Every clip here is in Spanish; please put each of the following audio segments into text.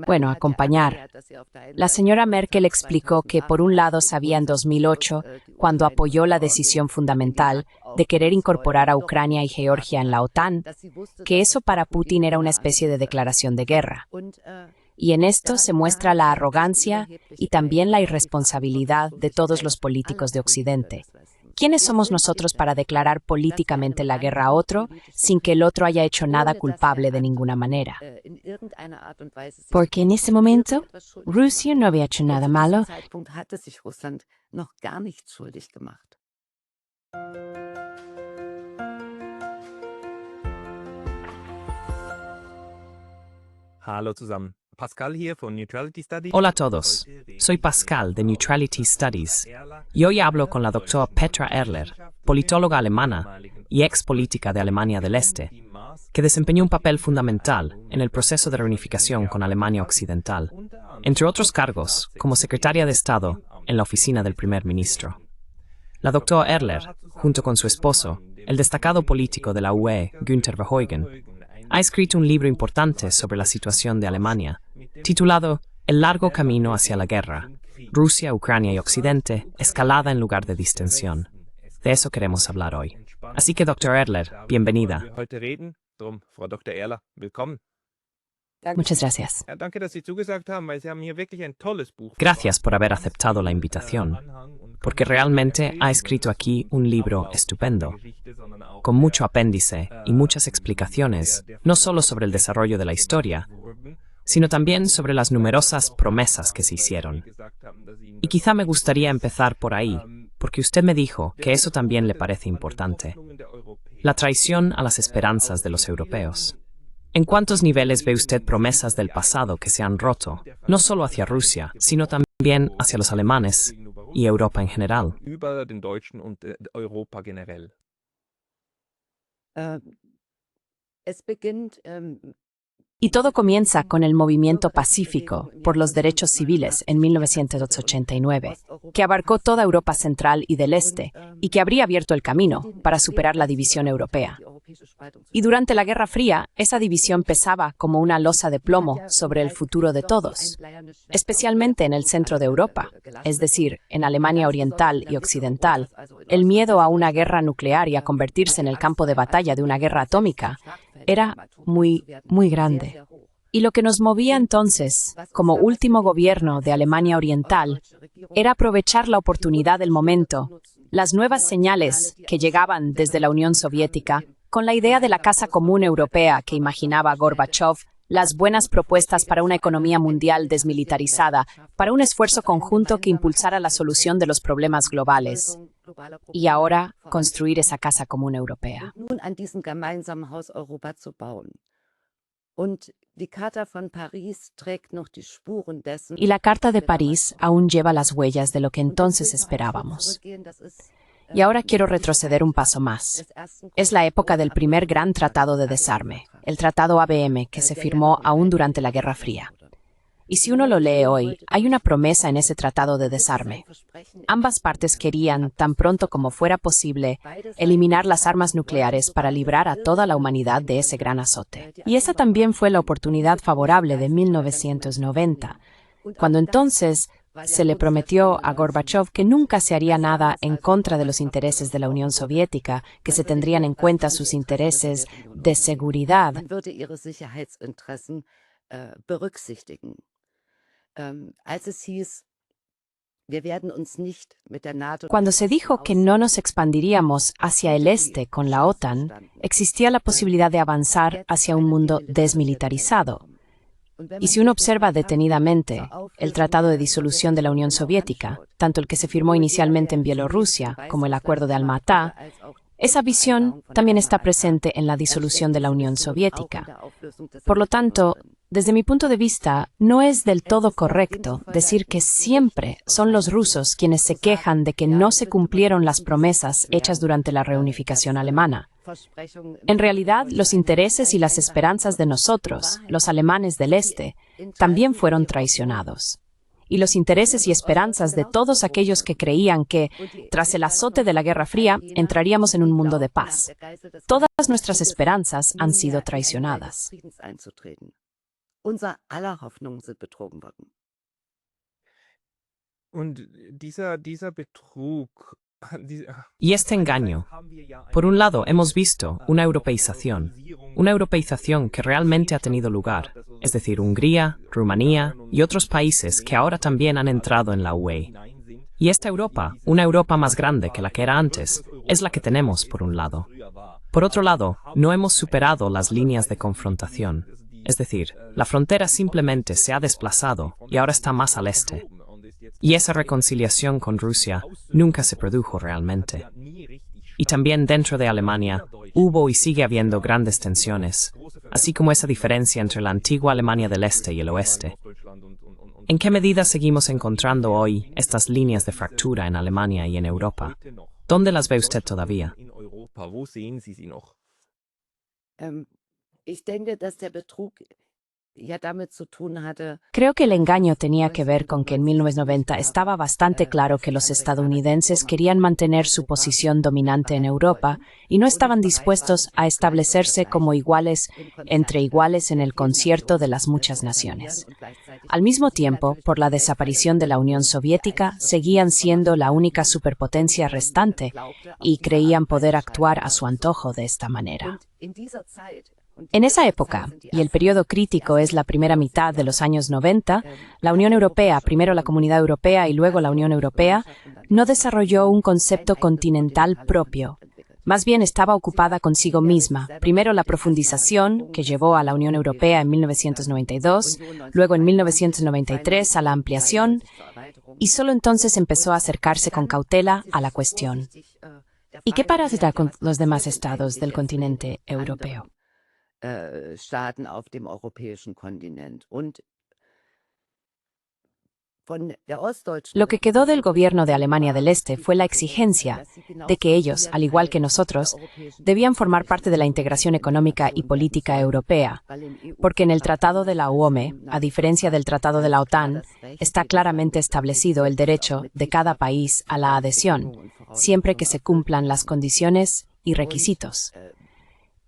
Bueno, acompañar. La señora Merkel explicó que por un lado sabía en 2008, cuando apoyó la decisión fundamental de querer incorporar a Ucrania y Georgia en la OTAN, que eso para Putin era una especie de declaración de guerra. Y en esto se muestra la arrogancia y también la irresponsabilidad de todos los políticos de Occidente. ¿Quiénes somos nosotros para declarar políticamente la guerra a otro sin que el otro haya hecho nada culpable de ninguna manera? Porque en ese momento, Rusia no había hecho nada malo. Hallo zusammen. Pascal hier von Neutrality Studies. Hola a todos, soy Pascal de Neutrality Studies y hoy hablo con la doctora Petra Erler, politóloga alemana y ex política de Alemania del Este, que desempeñó un papel fundamental en el proceso de reunificación con Alemania Occidental, entre otros cargos como secretaria de Estado en la oficina del primer ministro. La doctora Erler, junto con su esposo, el destacado político de la UE, Günther Verheugen, ha escrito un libro importante sobre la situación de Alemania, titulado El largo camino hacia la guerra, Rusia, Ucrania y Occidente, escalada en lugar de distensión. De eso queremos hablar hoy. Así que, Dr. Erler, bienvenida. Muchas gracias. Gracias por haber aceptado la invitación, porque realmente ha escrito aquí un libro estupendo, con mucho apéndice y muchas explicaciones, no solo sobre el desarrollo de la historia, sino también sobre las numerosas promesas que se hicieron. Y quizá me gustaría empezar por ahí, porque usted me dijo que eso también le parece importante. La traición a las esperanzas de los europeos. ¿En cuántos niveles ve usted promesas del pasado que se han roto, no solo hacia Rusia, sino también hacia los alemanes y Europa en general? Y todo comienza con el movimiento pacífico por los derechos civiles en 1989, que abarcó toda Europa Central y del Este, y que habría abierto el camino para superar la división europea. Y durante la Guerra Fría, esa división pesaba como una losa de plomo sobre el futuro de todos, especialmente en el centro de Europa, es decir, en Alemania Oriental y Occidental. El miedo a una guerra nuclear y a convertirse en el campo de batalla de una guerra atómica era muy grande. Y lo que nos movía entonces, como último gobierno de Alemania Oriental, era aprovechar la oportunidad del momento, las nuevas señales que llegaban desde la Unión Soviética, con la idea de la Casa Común Europea que imaginaba Gorbachov, las buenas propuestas para una economía mundial desmilitarizada, para un esfuerzo conjunto que impulsara la solución de los problemas globales. Y ahora, construir esa Casa Común Europea. Y la Carta de París aún lleva las huellas de lo que entonces esperábamos. Y ahora quiero retroceder un paso más. Es la época del primer gran tratado de desarme, el Tratado ABM, que se firmó aún durante la Guerra Fría. Y si uno lo lee hoy, hay una promesa en ese tratado de desarme. Ambas partes querían, tan pronto como fuera posible, eliminar las armas nucleares para librar a toda la humanidad de ese gran azote. Y esa también fue la oportunidad favorable de 1990, cuando entonces se le prometió a Gorbachov que nunca se haría nada en contra de los intereses de la Unión Soviética, que se tendrían en cuenta sus intereses de seguridad. Cuando se dijo que no nos expandiríamos hacia el este con la OTAN, existía la posibilidad de avanzar hacia un mundo desmilitarizado. Y si uno observa detenidamente el Tratado de Disolución de la Unión Soviética, tanto el que se firmó inicialmente en Bielorrusia como el Acuerdo de Alma-Ata, esa visión también está presente en la disolución de la Unión Soviética. Por lo tanto, desde mi punto de vista, no es del todo correcto decir que siempre son los rusos quienes se quejan de que no se cumplieron las promesas hechas durante la reunificación alemana. En realidad, los intereses y las esperanzas de nosotros, los alemanes del Este, también fueron traicionados. y los intereses y esperanzas de todos aquellos que creían que, tras el azote de la Guerra Fría, entraríamos en un mundo de paz. Todas nuestras esperanzas han sido traicionadas. Und dieser Betrug, Y este engaño, por un lado, hemos visto una europeización que realmente ha tenido lugar, es decir, Hungría, Rumanía y otros países que ahora también han entrado en la UE. Y esta Europa, una Europa más grande que la que era antes, es la que tenemos por un lado. Por otro lado, no hemos superado las líneas de confrontación, es decir, la frontera simplemente se ha desplazado y ahora está más al este. Y esa reconciliación con Rusia nunca se produjo realmente. Y también dentro de Alemania hubo y sigue habiendo grandes tensiones, así como esa diferencia entre la antigua Alemania del Este y el Oeste. ¿En qué medida seguimos encontrando hoy estas líneas de fractura en Alemania y en Europa? ¿Dónde las ve usted todavía? in Europa, wo sehen Sie sie noch? Ich denke, dass der Betrug ja damit zu tun hatte. Creo que el engaño tenía que ver con que en 1990 estaba bastante claro que los estadounidenses querían mantener su posición dominante en Europa y no estaban dispuestos a establecerse como iguales entre iguales en el concierto de las muchas naciones. Al mismo tiempo, por la desaparición de la Unión Soviética, seguían siendo la única superpotencia restante y creían poder actuar a su antojo de esta manera. En esa época, y el periodo crítico es la primera mitad de los años 90, la Unión Europea, primero la Comunidad Europea y luego la Unión Europea, no desarrolló un concepto continental propio. Más bien estaba ocupada consigo misma, primero la profundización, que llevó a la Unión Europea en 1992, luego en 1993 a la ampliación, y solo entonces empezó a acercarse con cautela a la cuestión. ¿Y qué pasa con los demás estados del continente europeo? Staaten auf dem europäischen Kontinent. Und von der ostdeutschen Lo que quedó del gobierno de Alemania del Este fue la exigencia de que ellos, al igual que nosotros, debían formar parte de la integración económica y política europea, porque en el Tratado de la UOME, a diferencia del Tratado de la OTAN, está claramente establecido el derecho de cada país a la adhesión, siempre que se cumplan las condiciones y requisitos.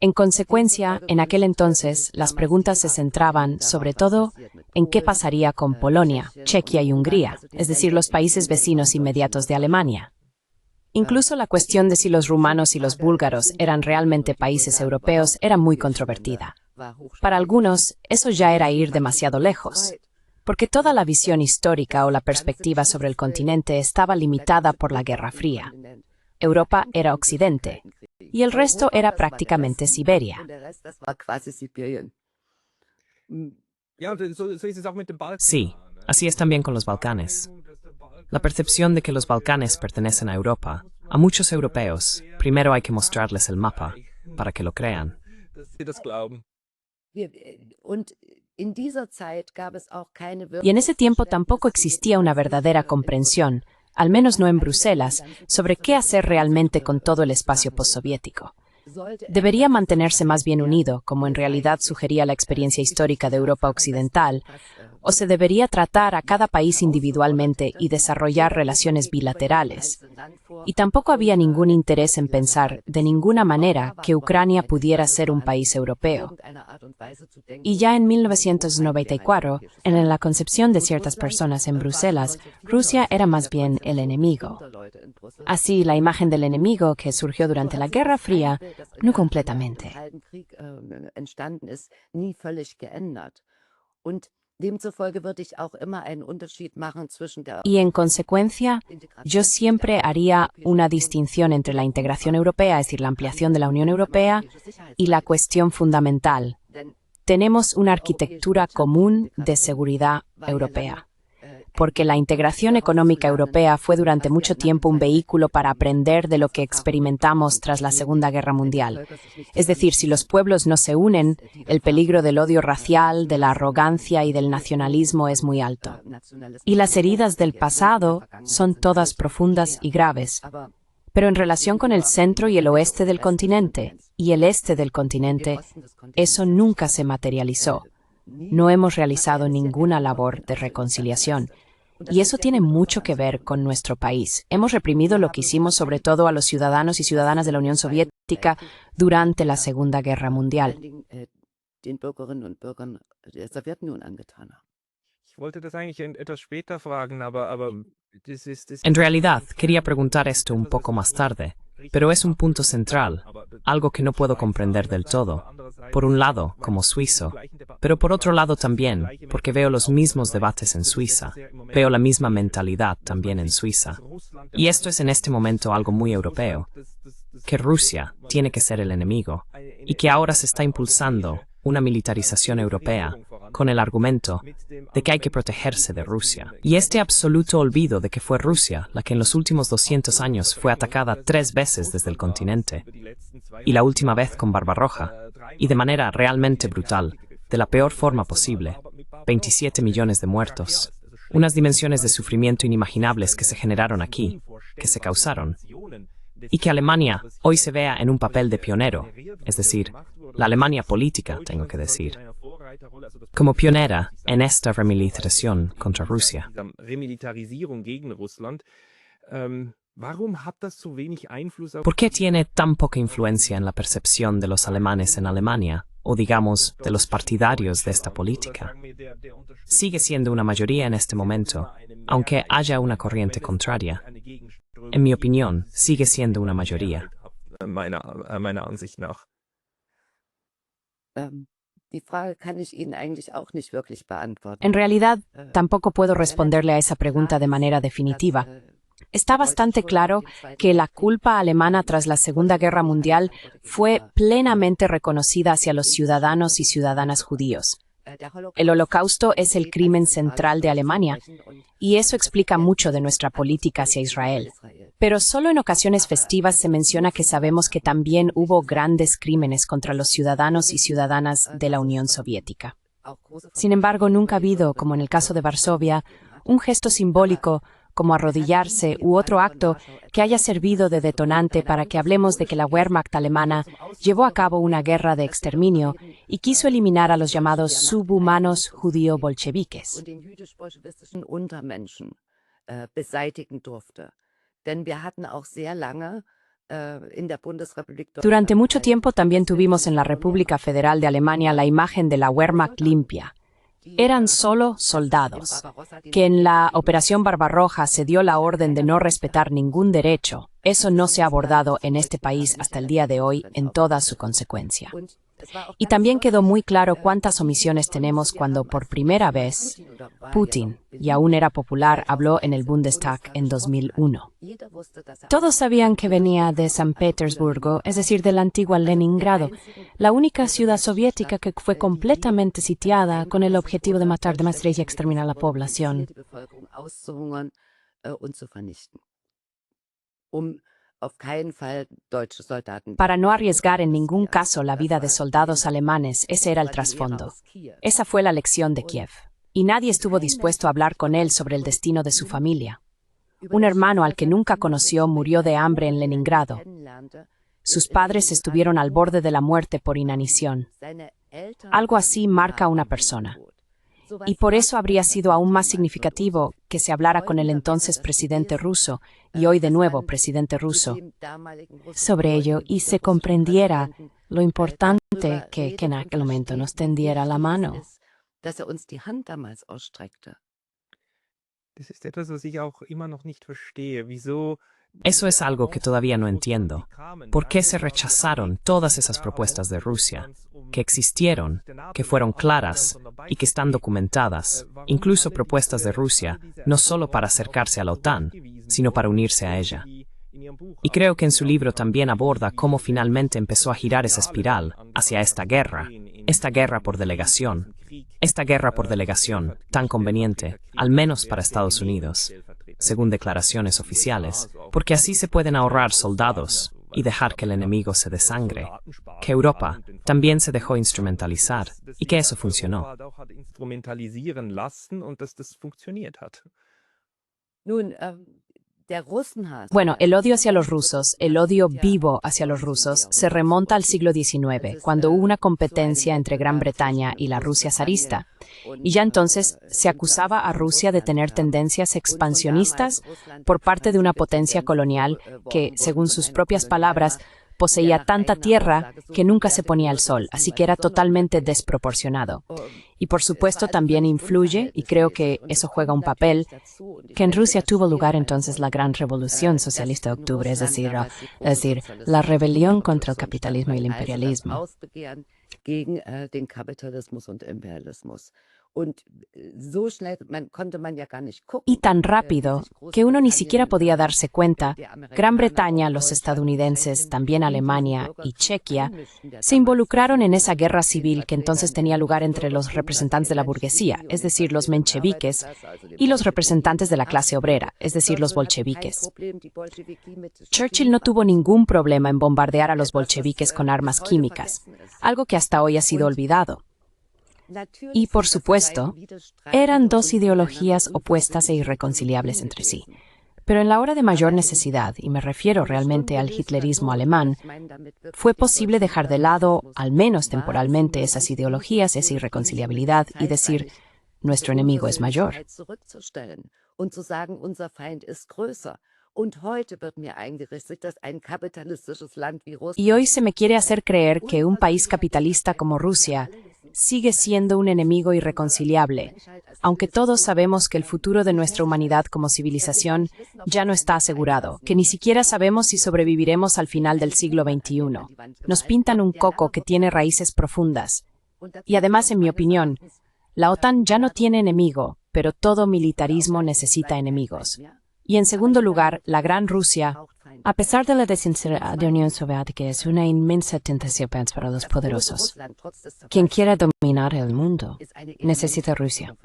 En consecuencia, en aquel entonces, las preguntas se centraban, sobre todo, en qué pasaría con Polonia, Chequia y Hungría, es decir, los países vecinos inmediatos de Alemania. Incluso la cuestión de si los rumanos y los búlgaros eran realmente países europeos era muy controvertida. Para algunos, eso ya era ir demasiado lejos, porque toda la visión histórica o la perspectiva sobre el continente estaba limitada por la Guerra Fría. Europa era Occidente, y el resto era prácticamente Siberia. Ja, und so ist es auch mit dem Balkan. Sí, así es también con los Balcanes. La percepción de que los Balcanes pertenecen a Europa, a muchos europeos, primero hay que mostrarles el mapa, para que lo crean. Dass Sie das glauben. Und in dieser Zeit gab es auch keine Y en ese tiempo tampoco existía una verdadera comprensión, al menos no en Bruselas, sobre qué hacer realmente con todo el espacio postsoviético. Debería mantenerse más bien unido, como en realidad sugería la experiencia histórica de Europa Occidental, o se debería tratar a cada país individualmente y desarrollar relaciones bilaterales. Y tampoco había ningún interés en pensar, de ninguna manera, que Ucrania pudiera ser un país europeo. Y ya en 1994, en la concepción de ciertas personas en Bruselas, Rusia era más bien el enemigo. Así, la imagen del enemigo que surgió durante la Guerra Fría, no completamente. Y en consecuencia, yo siempre haría una distinción entre la integración europea, es decir, la ampliación de la Unión Europea, y la cuestión fundamental. Tenemos una arquitectura común de seguridad europea, porque la integración económica europea fue durante mucho tiempo un vehículo para aprender de lo que experimentamos tras la Segunda Guerra Mundial. Es decir, si los pueblos no se unen, el peligro del odio racial, de la arrogancia y del nacionalismo es muy alto. Y las heridas del pasado son todas profundas y graves. Pero en relación con el centro y el oeste del continente, y el este del continente, eso nunca se materializó. No hemos realizado ninguna labor de reconciliación. Y eso tiene mucho que ver con nuestro país. Hemos reprimido lo que hicimos sobre todo a los ciudadanos y ciudadanas de la Unión Soviética durante la Segunda Guerra Mundial. Den Bürgerinnen und Bürgern der Sowjetunion angetan haben. Ich wollte das eigentlich etwas später fragen, aber das En realidad, quería preguntar esto un poco más tarde, pero es un punto central, algo que no puedo comprender del todo. Por un lado, como suizo, pero por otro lado también, porque veo los mismos debates en Suiza, veo la misma mentalidad también en Suiza. Y esto es en este momento algo muy europeo, que Rusia tiene que ser el enemigo, y que ahora se está impulsando una militarización europea, con el argumento de que hay que protegerse de Rusia. Y este absoluto olvido de que fue Rusia la que en los últimos 200 años fue atacada 3 veces desde el continente, y la última vez con Barbarroja, y de manera realmente brutal, de la peor forma posible, 27 millones de muertos, unas dimensiones de sufrimiento inimaginables que se generaron aquí, que se causaron, y que Alemania hoy se vea en un papel de pionero, es decir, la Alemania política, tengo que decir, como pionera en esta remilitarización contra Rusia. Remilitarisierung gegen Russland. Warum hat das so wenig Einfluss auf ¿Por qué tiene tan poca influencia en la percepción de los alemanes en Alemania, o digamos, de los partidarios de esta política? Sigue siendo una mayoría en este momento, aunque haya una corriente contraria. En mi opinión, sigue siendo una mayoría. meiner Ansicht nach? Die Frage kann ich Ihnen eigentlich auch nicht wirklich beantworten. En realidad, tampoco puedo responderle a esa pregunta de manera definitiva. Está bastante claro que la culpa alemana tras la Segunda Guerra Mundial fue plenamente reconocida hacia los ciudadanos y ciudadanas judíos. El Holocausto es el crimen central de Alemania, y eso explica mucho de nuestra política hacia Israel. Pero solo en ocasiones festivas se menciona que sabemos que también hubo grandes crímenes contra los ciudadanos y ciudadanas de la Unión Soviética. Sin embargo, nunca ha habido, como en el caso de Varsovia, un gesto simbólico como arrodillarse u otro acto que haya servido de detonante para que hablemos de que la Wehrmacht alemana llevó a cabo una guerra de exterminio y quiso eliminar a los llamados subhumanos judío-bolcheviques. Durante mucho tiempo también tuvimos en la República Federal de Alemania la imagen de la Wehrmacht limpia. Eran solo soldados, que en la Operación Barbarroja se dio la orden de no respetar ningún derecho. Eso no se ha abordado en este país hasta el día de hoy en toda su consecuencia. Y también quedó muy claro cuántas omisiones tenemos cuando por primera vez Putin, y aún era popular, habló en el Bundestag en 2001. Todos sabían que venía de San Petersburgo, es decir, de la antigua Leningrado, la única ciudad soviética que fue completamente sitiada con el objetivo de matar, destruir y exterminar a la población. Para no arriesgar en ningún caso la vida de soldados alemanes, ese era el trasfondo. Esa fue la lección de Kiev. Y nadie estuvo dispuesto a hablar con él sobre el destino de su familia. Un hermano al que nunca conoció murió de hambre en Leningrado. Sus padres estuvieron al borde de la muerte por inanición. Algo así marca a una persona. Y por eso habría sido aún más significativo que se hablara con el entonces presidente ruso, y hoy de nuevo presidente ruso, sobre ello y se comprendiera lo importante que en aquel momento nos tendiera la mano. Das ist etwas, was ich auch immer noch nicht verstehe. Wieso Eso es algo que todavía no entiendo. ¿Por qué se rechazaron todas esas propuestas de Rusia, que existieron, que fueron claras y que están documentadas, incluso propuestas de Rusia, no solo para acercarse a la OTAN, sino para unirse a ella? Y creo que en su libro también aborda cómo finalmente empezó a girar esa espiral hacia esta guerra por delegación, tan conveniente, al menos para Estados Unidos, según declaraciones oficiales, porque así se pueden ahorrar soldados y dejar que el enemigo se desangre, que Europa también se dejó instrumentalizar y que eso funcionó. instrumentalisieren lassen und dass das funktioniert hat. Nun, Bueno, el odio hacia los rusos, el odio vivo hacia los rusos, se remonta al siglo XIX, cuando hubo una competencia entre Gran Bretaña y la Rusia zarista. Y ya entonces se acusaba a Rusia de tener tendencias expansionistas por parte de una potencia colonial que, según sus propias palabras, poseía tanta tierra que nunca se ponía el sol, así que era totalmente desproporcionado. Y por supuesto también influye, y creo que eso juega un papel, que en Rusia tuvo lugar entonces la gran revolución socialista de octubre, es decir, la rebelión contra el capitalismo y el imperialismo. Y tan rápido que uno ni siquiera podía darse cuenta, Gran Bretaña, los estadounidenses, también Alemania y Chequia, se involucraron en esa guerra civil que entonces tenía lugar entre los representantes de la burguesía, es decir, los mencheviques, y los representantes de la clase obrera, es decir, los bolcheviques. Churchill no tuvo ningún problema en bombardear a los bolcheviques con armas químicas, algo que hasta hoy ha sido olvidado. Y, por supuesto, eran dos ideologías opuestas e irreconciliables entre sí. Pero en la hora de mayor necesidad, y me refiero realmente al hitlerismo alemán, fue posible dejar de lado, al menos temporalmente, esas ideologías, esa irreconciliabilidad, y decir, nuestro enemigo es mayor. Y hoy se me quiere hacer creer que un país capitalista como Rusia sigue siendo un enemigo irreconciliable, aunque todos sabemos que el futuro de nuestra humanidad como civilización ya no está asegurado, que ni siquiera sabemos si sobreviviremos al final del siglo XXI. Nos pintan un coco que tiene raíces profundas. Y además, en mi opinión, la OTAN ya no tiene enemigo, pero todo militarismo necesita enemigos. Y en segundo lugar, la Gran Rusia, a pesar de la desintegración de la Unión Soviética, es una inmensa tentación para los poderosos. Quien quiera dominar el mundo necesita Rusia.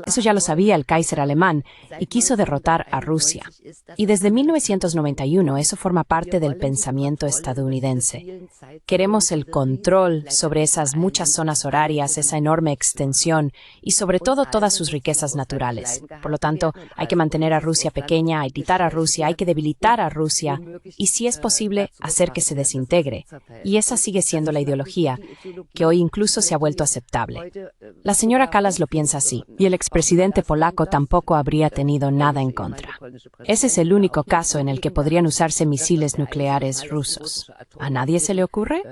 Eso ya lo sabía el Kaiser alemán y quiso derrotar a Rusia. Y desde 1991 eso forma parte del pensamiento estadounidense. Queremos el control sobre esas muchas zonas horarias, esa enorme extensión y sobre todo todas sus riquezas naturales. Por lo tanto, hay que mantener a Rusia pequeña, hay que quitar a Rusia, hay que debilitar a Rusia y, si es posible, hacer que se desintegre. Y esa sigue siendo la ideología, que hoy incluso se ha vuelto aceptable. La señora Kallas lo piensa así, y el expresidente polaco tampoco habría tenido nada en contra. Ese es el único caso en el que podrían usarse misiles nucleares rusos. ¿A nadie se le ocurre?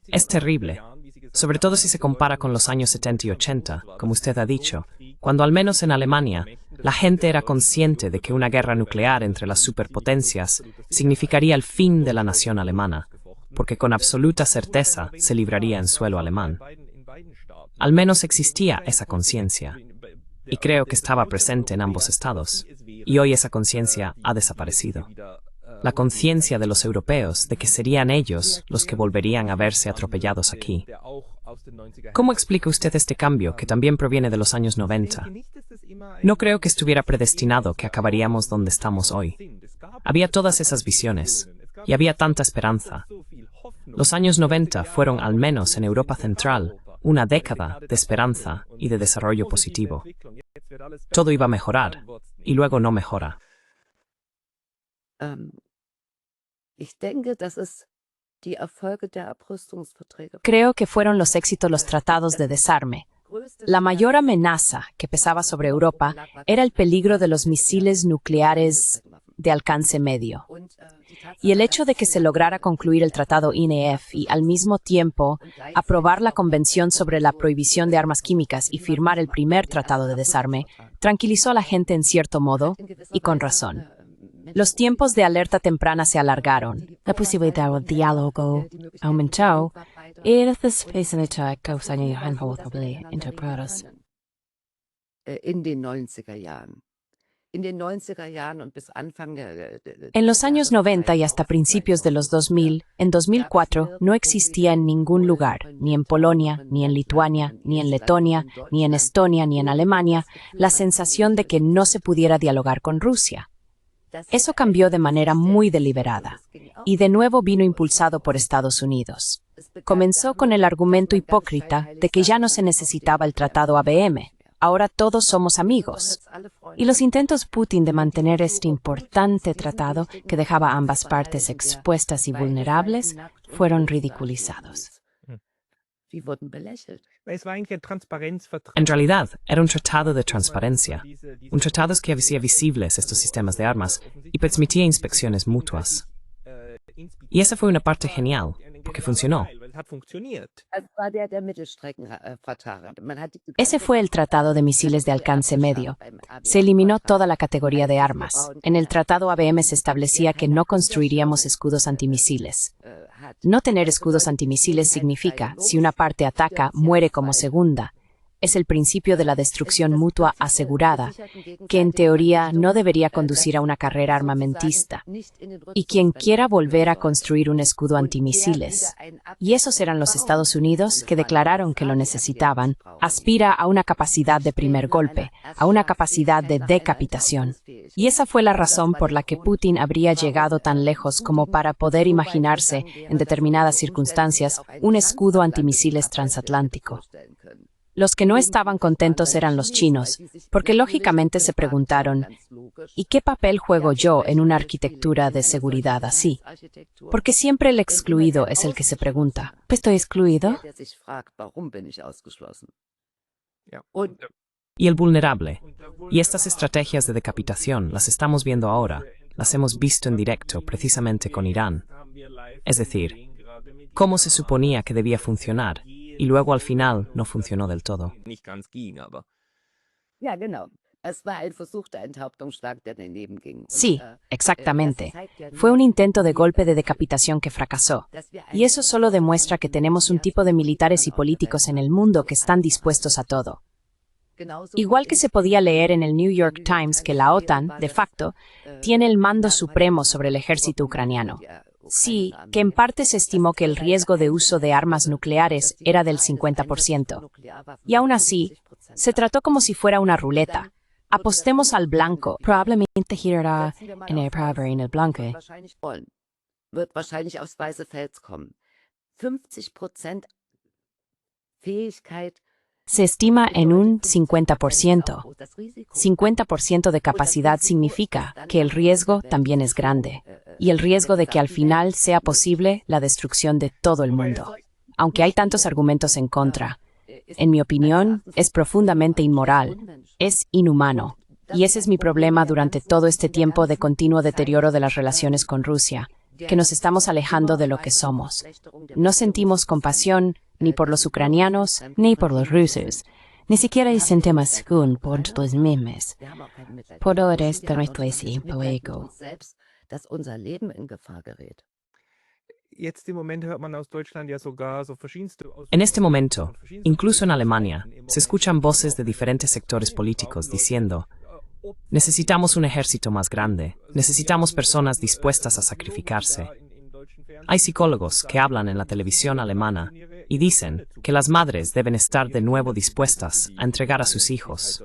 Es terrible, sobre todo si se compara con los años 70 y 80, como usted ha dicho, cuando al menos en Alemania la gente era consciente de que una guerra nuclear entre las superpotencias significaría el fin de la nación alemana, porque con absoluta certeza se libraría en suelo alemán. Al menos existía esa conciencia, y creo que estaba presente en ambos estados, y hoy esa conciencia ha desaparecido. La conciencia de los europeos de que serían ellos los que volverían a verse atropellados aquí. ¿Cómo explica usted este cambio, que también proviene de los años 90? No creo que estuviera predestinado que acabaríamos donde estamos hoy. Había todas esas visiones, y había tanta esperanza. Los años 90 fueron, al menos en Europa Central, una década de esperanza y de desarrollo positivo. Todo iba a mejorar, y luego no mejora. Creo que fueron los éxitos los tratados de desarme. La mayor amenaza que pesaba sobre Europa era el peligro de los misiles nucleares de alcance medio. Y el hecho de que se lograra concluir el tratado INF y, al mismo tiempo, aprobar la Convención sobre la Prohibición de Armas Químicas y firmar el primer tratado de desarme, tranquilizó a la gente en cierto modo, y con razón. Los tiempos de alerta temprana se alargaron, la posibilidad de diálogo aumentó, y las facilidades causaron interpretadas. En los años 90 y hasta principios de los 2000, en 2004, no existía en ningún lugar, ni en Polonia, ni en Lituania, ni en Letonia, ni en Estonia, ni en Alemania, la sensación de que no se pudiera dialogar con Rusia. Eso cambió de manera muy deliberada, y de nuevo vino impulsado por Estados Unidos. Comenzó con el argumento hipócrita de que ya no se necesitaba el Tratado ABM, ahora todos somos amigos. Y los intentos Putin de mantener este importante tratado que dejaba a ambas partes expuestas y vulnerables fueron ridiculizados. En realidad, era un tratado de transparencia, un tratado que hacía visibles estos sistemas de armas y permitía inspecciones mutuas. Y esa fue una parte genial, porque funcionó. Ese fue el Tratado de Misiles de Alcance Medio. Se eliminó toda la categoría de armas. En el Tratado ABM se establecía que no construiríamos escudos antimisiles. No tener escudos antimisiles significa, si una parte ataca, muere como segunda. Es el principio de la destrucción mutua asegurada, que en teoría no debería conducir a una carrera armamentista. Y quien quiera volver a construir un escudo antimisiles, y esos eran los Estados Unidos que declararon que lo necesitaban, aspira a una capacidad de primer golpe, a una capacidad de decapitación. Y esa fue la razón por la que Putin habría llegado tan lejos como para poder imaginarse, en determinadas circunstancias, un escudo antimisiles transatlántico. Los que no estaban contentos eran los chinos, porque lógicamente se preguntaron, ¿y qué papel juego yo en una arquitectura de seguridad así? Porque siempre el excluido es el que se pregunta, ¿estoy excluido? Y el vulnerable. Y estas estrategias de decapitación las estamos viendo ahora, las hemos visto en directo precisamente con Irán. Es decir, cómo se suponía que debía funcionar, y luego al final no funcionó del todo. Sí, exactamente. Fue un intento de golpe de decapitación que fracasó. Y eso solo demuestra que tenemos un tipo de militares y políticos en el mundo que están dispuestos a todo. Igual que se podía leer en el New York Times que la OTAN, de facto, tiene el mando supremo sobre el ejército ucraniano. Sí, que en parte se estimó que el riesgo de uso de armas nucleares era del 50%. Y aún así, se trató como si fuera una ruleta. Apostemos al blanco. Probablemente girará en el blanco. Wird wahrscheinlich aufs weiße Feld kommen. 50% Fähigkeit. Se estima en un 50%. 50% de capacidad significa que el riesgo también es grande, y el riesgo de que al final sea posible la destrucción de todo el mundo. Aunque hay tantos argumentos en contra, en mi opinión, es profundamente inmoral, es inhumano, y ese es mi problema durante todo este tiempo de continuo deterioro de las relaciones con Rusia, que nos estamos alejando de lo que somos. No sentimos compasión ni por los ucranianos, ni por los rusos. Ni siquiera sentimos por los mismos. Por el resto nuestro ego. En este momento, incluso en Alemania, se escuchan voces de diferentes sectores políticos diciendo: necesitamos un ejército más grande, necesitamos personas dispuestas a sacrificarse. Hay psicólogos que hablan en la televisión alemana y dicen que las madres deben estar de nuevo dispuestas a entregar a sus hijos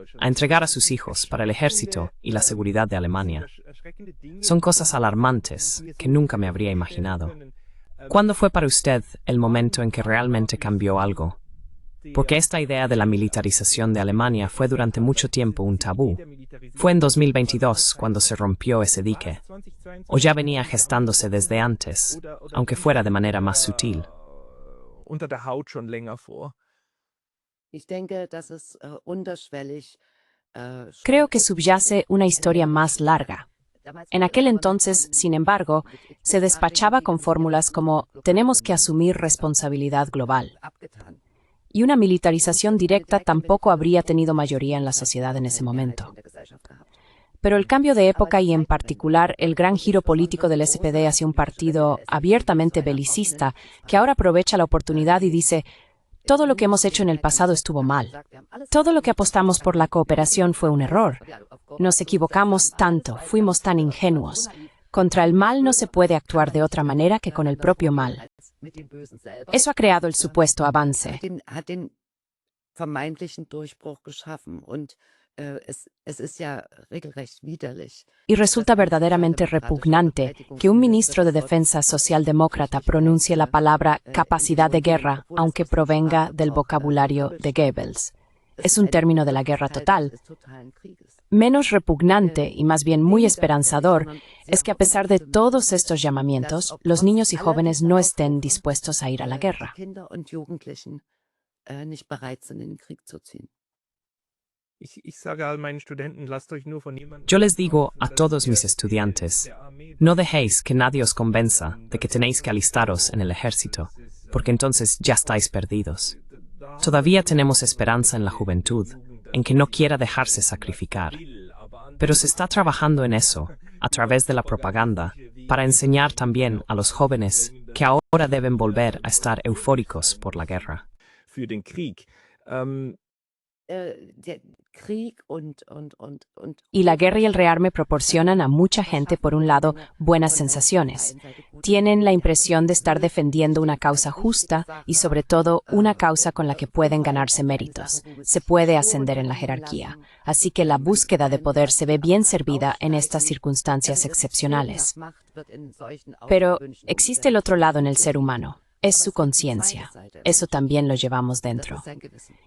para el ejército y la seguridad de Alemania. Son cosas alarmantes que nunca me habría imaginado. ¿Cuándo fue para usted el momento en que realmente cambió algo? Porque esta idea de la militarización de Alemania fue durante mucho tiempo un tabú. Fue en 2022 cuando se rompió ese dique. O ya venía gestándose desde antes, aunque fuera de manera más sutil. Creo que subyace una historia más larga. En aquel entonces, sin embargo, se despachaba con fórmulas como «tenemos que asumir responsabilidad global». Y una militarización directa tampoco habría tenido mayoría en la sociedad en ese momento. Pero el cambio de época y en particular el gran giro político del SPD hacia un partido abiertamente belicista que ahora aprovecha la oportunidad y dice todo lo que hemos hecho en el pasado estuvo mal. Todo lo que apostamos por la cooperación fue un error. Nos equivocamos tanto, fuimos tan ingenuos. Contra el mal no se puede actuar de otra manera que con el propio mal. Eso ha creado el supuesto avance. Es ist ja regelrecht widerlich. Y resulta verdaderamente repugnante que un ministro de Defensa socialdemócrata pronuncie la palabra capacidad de guerra, aunque provenga del vocabulario de Goebbels. Es un término de la guerra total. Menos repugnante y más bien muy esperanzador es que a pesar de todos estos llamamientos, los niños y jóvenes no estén dispuestos a ir a la guerra. Yo les digo a todos mis estudiantes, no dejéis que nadie os convenza de que tenéis que alistaros en el ejército, porque entonces ya estáis perdidos. Todavía tenemos esperanza en la juventud, en que no quiera dejarse sacrificar. Pero se está trabajando en eso, a través de la propaganda, para enseñar también a los jóvenes que ahora deben volver a estar eufóricos por la guerra. Y la guerra y el rearme proporcionan a mucha gente, por un lado, buenas sensaciones. Tienen la impresión de estar defendiendo una causa justa y, sobre todo, una causa con la que pueden ganarse méritos. Se puede ascender en la jerarquía. Así que la búsqueda de poder se ve bien servida en estas circunstancias excepcionales. Pero existe el otro lado en el ser humano. Es su conciencia. Eso también lo llevamos dentro.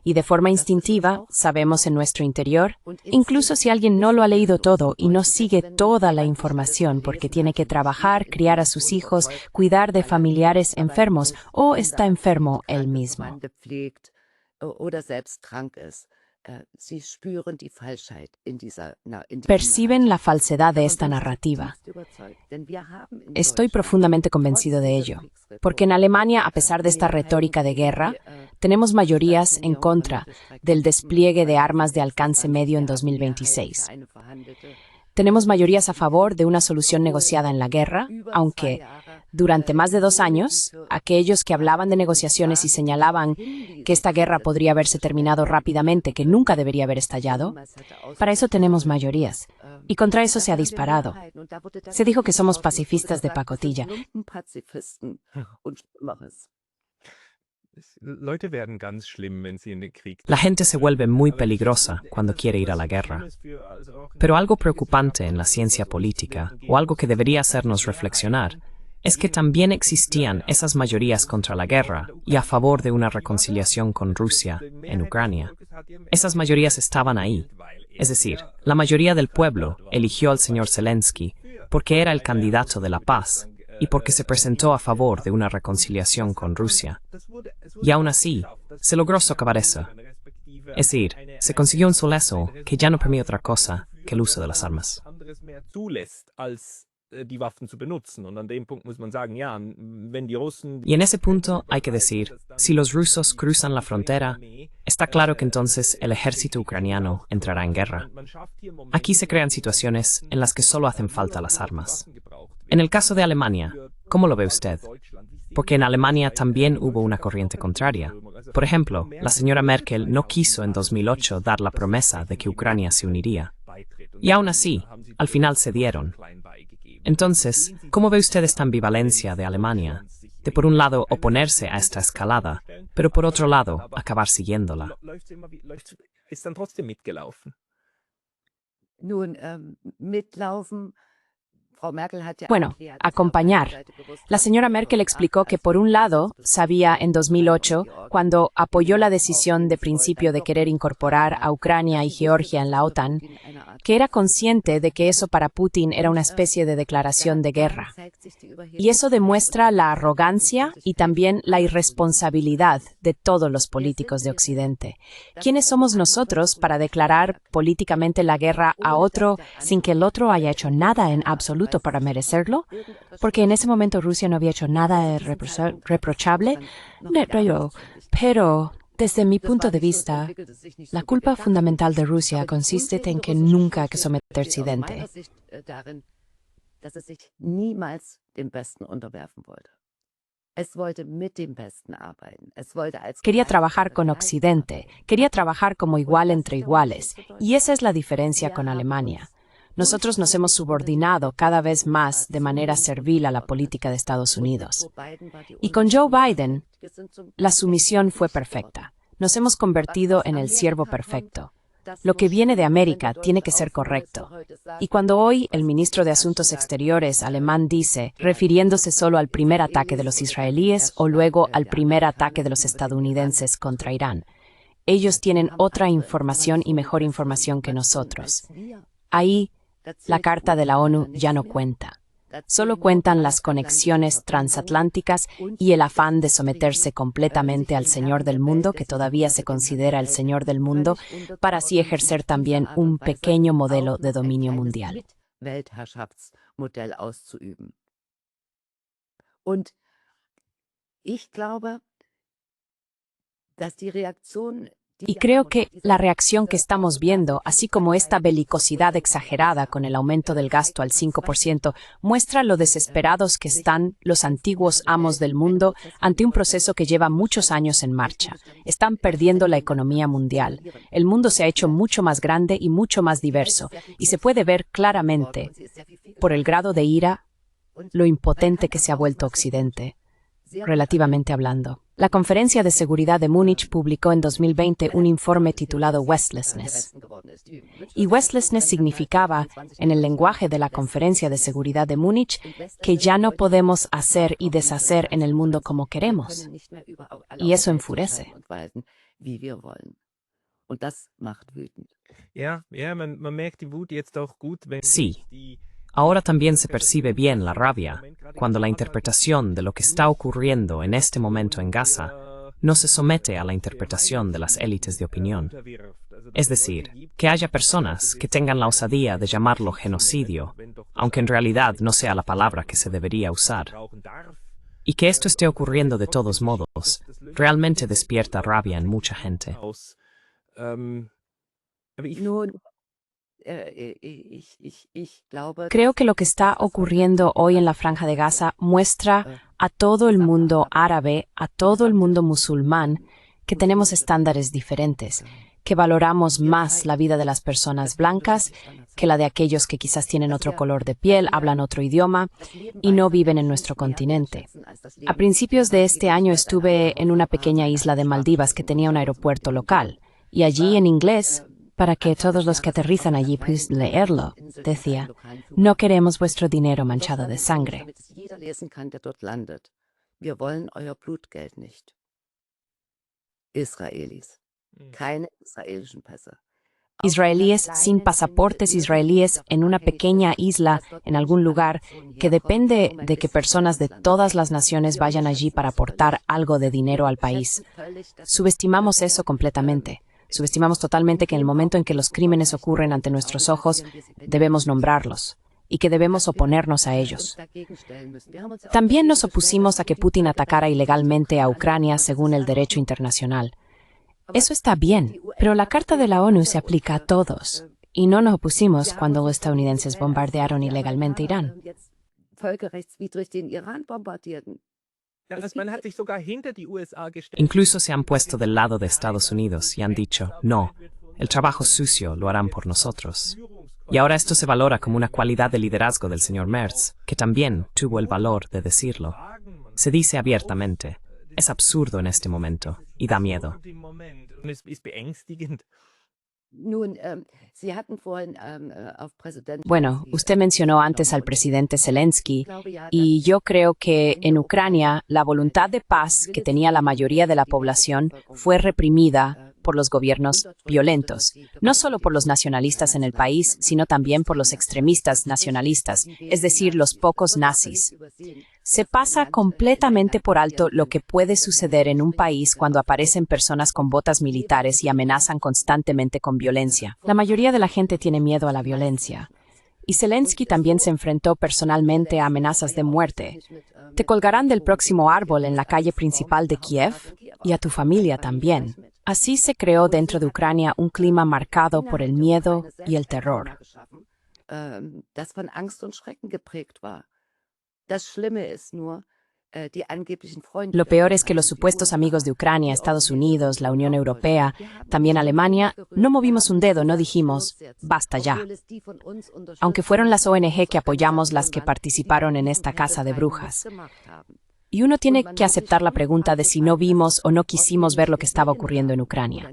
Y de forma instintiva, sabemos en nuestro interior, incluso si alguien no lo ha leído todo y no sigue toda la información porque tiene que trabajar, criar a sus hijos, cuidar de familiares enfermos o está enfermo él mismo. Perciben la falsedad de esta narrativa. Estoy profundamente convencido de ello, porque en Alemania, a pesar de esta retórica de guerra, tenemos mayorías en contra del despliegue de armas de alcance medio en 2026. Tenemos mayorías a favor de una solución negociada en la guerra, aunque durante más de 2 años, aquellos que hablaban de negociaciones y señalaban que esta guerra podría haberse terminado rápidamente, que nunca debería haber estallado, para eso tenemos mayorías. Y contra eso se ha disparado. Se dijo que somos pacifistas de pacotilla. La gente se vuelve muy peligrosa cuando quiere ir a la guerra. Pero algo preocupante en la ciencia política, o algo que debería hacernos reflexionar, es que también existían esas mayorías contra la guerra y a favor de una reconciliación con Rusia en Ucrania. Esas mayorías estaban ahí. Es decir, la mayoría del pueblo eligió al señor Zelensky porque era el candidato de la paz y porque se presentó a favor de una reconciliación con Rusia. Y aún así, se logró socavar eso. Es decir, se consiguió un suceso que ya no permite otra cosa que el uso de las armas. Y en ese punto hay que decir, si los rusos cruzan la frontera, está claro que entonces el ejército ucraniano entrará en guerra. Aquí se crean situaciones en las que solo hacen falta las armas. En el caso de Alemania, ¿cómo lo ve usted? Porque en Alemania también hubo una corriente contraria. Por ejemplo, la señora Merkel no quiso en 2008 dar la promesa de que Ucrania se uniría. Y aún así, al final cedieron. Entonces, ¿cómo ve usted esta ambivalencia de Alemania? De por un lado oponerse a esta escalada, pero por otro lado acabar siguiéndola. Bueno, acompañar. La señora Merkel explicó que por un lado sabía en 2008, cuando apoyó la decisión de principio de querer incorporar a Ucrania y Georgia en la OTAN, que era consciente de que eso para Putin era una especie de declaración de guerra. Y eso demuestra la arrogancia y también la irresponsabilidad de todos los políticos de Occidente. ¿Quiénes somos nosotros para declarar políticamente la guerra a otro sin que el otro haya hecho nada en absoluto para merecerlo? Porque en ese momento Rusia no había hecho nada reprochable. Pero desde mi punto de vista, la culpa fundamental de Rusia consiste en que nunca hay que someter a Occidente. Quería trabajar con Occidente, quería trabajar como igual entre iguales, y esa es la diferencia con Alemania. Nosotros nos hemos subordinado cada vez más de manera servil a la política de Estados Unidos. Y con Joe Biden, la sumisión fue perfecta. Nos hemos convertido en el siervo perfecto. lo que viene de América tiene que ser correcto. Y cuando hoy el ministro de Asuntos Exteriores alemán dice, refiriéndose solo al primer ataque de los israelíes o luego al primer ataque de los estadounidenses contra Irán, ellos tienen otra información y mejor información que nosotros. Ahí, la Carta de la ONU ya no cuenta. Solo cuentan las conexiones transatlánticas y el afán de someterse completamente al Señor del mundo, que todavía se considera el Señor del mundo, para así ejercer también un pequeño modelo de dominio mundial. Und ich glaube, dass die Reaktion Y creo que la reacción que estamos viendo, así como esta belicosidad exagerada con el aumento del gasto al 5%, muestra lo desesperados que están los antiguos amos del mundo ante un proceso que lleva muchos años en marcha. Están perdiendo la economía mundial. El mundo se ha hecho mucho más grande y mucho más diverso, y se puede ver claramente, por el grado de ira, lo impotente que se ha vuelto Occidente, relativamente hablando. La Conferencia de Seguridad de Múnich publicó en 2020 un informe titulado Westlessness. Y Westlessness significaba, en el lenguaje de la Conferencia de Seguridad de Múnich, que ya no podemos hacer y deshacer en el mundo como queremos. Y eso enfurece. Sí. Ahora también se percibe bien la rabia cuando la interpretación de lo que está ocurriendo en este momento en Gaza no se somete a la interpretación de las élites de opinión. Es decir, que haya personas que tengan la osadía de llamarlo genocidio, aunque en realidad no sea la palabra que se debería usar. Y que esto esté ocurriendo de todos modos, realmente despierta rabia en mucha gente. Creo que lo que está ocurriendo hoy en la Franja de Gaza muestra a todo el mundo árabe, a todo el mundo musulmán, que tenemos estándares diferentes, que valoramos más la vida de las personas blancas que la de aquellos que quizás tienen otro color de piel, hablan otro idioma y no viven en nuestro continente. A principios de este año estuve en una pequeña isla de Maldivas que tenía un aeropuerto local, y allí en inglés, para que todos los que aterrizan allí puedan leerlo, decía, no queremos vuestro dinero manchado de sangre. Israelíes sin pasaportes israelíes en una pequeña isla en algún lugar que depende de que personas de todas las naciones vayan allí para aportar algo de dinero al país. Subestimamos eso completamente. Subestimamos totalmente que en el momento en que los crímenes ocurren ante nuestros ojos, debemos nombrarlos y que debemos oponernos a ellos. También nos opusimos a que Putin atacara ilegalmente a Ucrania según el derecho internacional. Eso está bien, pero la Carta de la ONU se aplica a todos, y no nos opusimos cuando los estadounidenses bombardearon ilegalmente Irán. Incluso se han puesto del lado de Estados Unidos y han dicho, no, el trabajo sucio lo harán por nosotros. Y ahora esto se valora como una cualidad de liderazgo del señor Merz, que también tuvo el valor de decirlo. Se dice abiertamente, es absurdo en este momento y da miedo. Bueno, usted mencionó antes al presidente Zelensky, y yo creo que en Ucrania la voluntad de paz que tenía la mayoría de la población fue reprimida por los gobiernos violentos, no solo por los nacionalistas en el país, sino también por los extremistas nacionalistas, es decir, los pocos nazis. Se pasa completamente por alto lo que puede suceder en un país cuando aparecen personas con botas militares y amenazan constantemente con violencia. La mayoría de la gente tiene miedo a la violencia. Y Zelensky también se enfrentó personalmente a amenazas de muerte. Te colgarán del próximo árbol en la calle principal de Kiev y a tu familia también. Así se creó dentro de Ucrania un clima marcado por el miedo y el terror. Lo peor es que los supuestos amigos de Ucrania, Estados Unidos, la Unión Europea, también Alemania, no movimos un dedo, no dijimos, basta ya. Aunque fueron las ONG que apoyamos las que participaron en esta caza de brujas. Y uno tiene que aceptar la pregunta de si no vimos o no quisimos ver lo que estaba ocurriendo en Ucrania.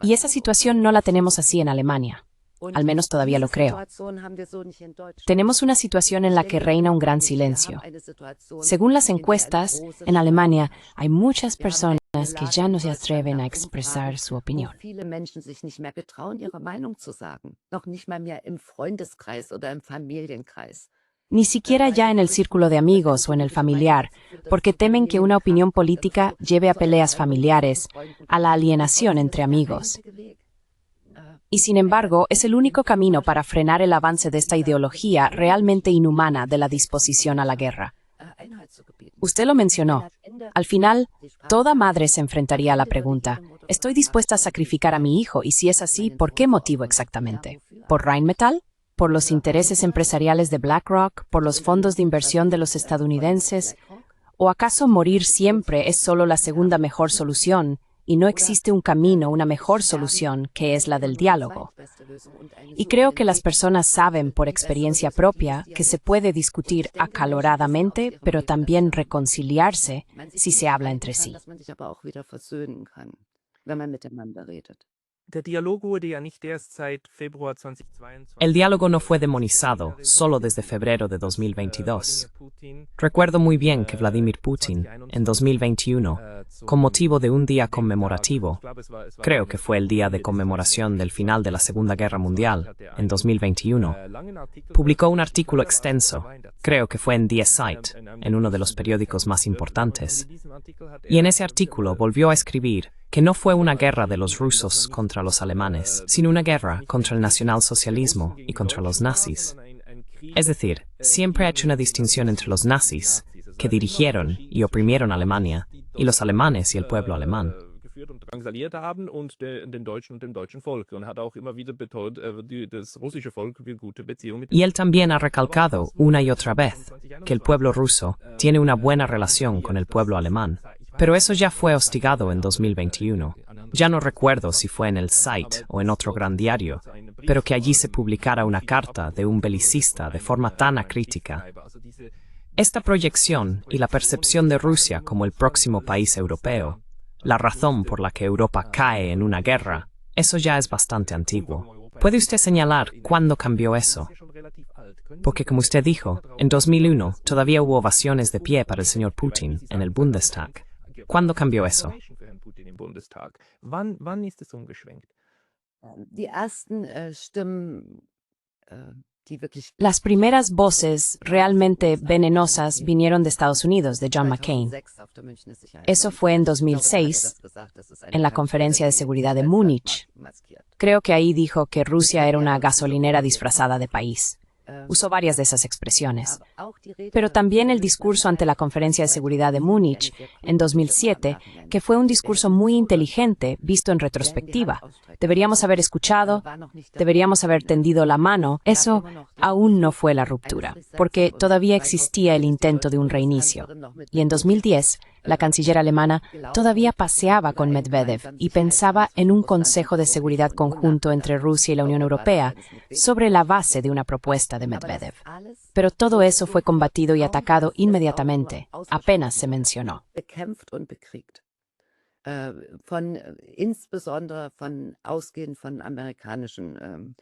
Y esa situación no la tenemos así en Alemania. Al menos todavía lo creo. Tenemos una situación en la que reina un gran silencio. Según las encuestas, en Alemania hay muchas personas que ya no se atreven a expresar su opinión. Ni siquiera ya en el círculo de amigos o en el familiar, porque temen que una opinión política lleve a peleas familiares, a la alienación entre amigos. Y sin embargo, es el único camino para frenar el avance de esta ideología realmente inhumana de la disposición a la guerra. Usted lo mencionó. Al final, toda madre se enfrentaría a la pregunta, ¿estoy dispuesta a sacrificar a mi hijo? Y si es así, ¿por qué motivo exactamente? ¿Por Rheinmetall? ¿Por los intereses empresariales de BlackRock? ¿Por los fondos de inversión de los estadounidenses? ¿O acaso morir siempre es solo la segunda mejor solución? Y no existe un camino, una mejor solución, que es la del diálogo. Y creo que las personas saben por experiencia propia que se puede discutir acaloradamente, pero también reconciliarse si se habla entre sí. El diálogo no fue demonizado solo desde febrero de 2022. Recuerdo muy bien que Vladimir Putin, en 2021, con motivo de un día conmemorativo, creo que fue el día de conmemoración del final de la Segunda Guerra Mundial, en 2021, publicó un artículo extenso, creo que fue en Die Zeit, en uno de los periódicos más importantes, y en ese artículo volvió a escribir que no fue una guerra de los rusos contra los alemanes, sino una guerra contra el nacionalsocialismo y contra los nazis. Es decir, siempre ha hecho una distinción entre los nazis, que dirigieron y oprimieron a Alemania, y los alemanes y el pueblo alemán. Y él también ha recalcado una y otra vez que el pueblo ruso tiene una buena relación con el pueblo alemán. Pero eso ya fue hostigado en 2021. Ya no recuerdo si fue en el Zeit o en otro gran diario, pero que allí se publicara una carta de un belicista de forma tan acrítica. Esta proyección y la percepción de Rusia como el próximo país europeo, la razón por la que Europa cae en una guerra, eso ya es bastante antiguo. ¿Puede usted señalar cuándo cambió eso? Porque, como usted dijo, en 2001 todavía hubo ovaciones de pie para el señor Putin en el Bundestag. ¿Cuándo cambió eso? Las primeras voces realmente venenosas vinieron de Estados Unidos, de John McCain. Eso fue en 2006, en la Conferencia de Seguridad de Múnich. Creo que ahí dijo que Rusia era una gasolinera disfrazada de país. Usó varias de esas expresiones. Pero también el discurso ante la Conferencia de Seguridad de Múnich en 2007, que fue un discurso muy inteligente visto en retrospectiva. Deberíamos haber escuchado, deberíamos haber tendido la mano. Eso aún no fue la ruptura, porque todavía existía el intento de un reinicio. Y en 2010, la canciller alemana todavía paseaba con Medvedev y pensaba en un Consejo de Seguridad conjunto entre Rusia y la Unión Europea sobre la base de una propuesta de Medvedev. Pero todo eso fue combatido y atacado inmediatamente, apenas se mencionó.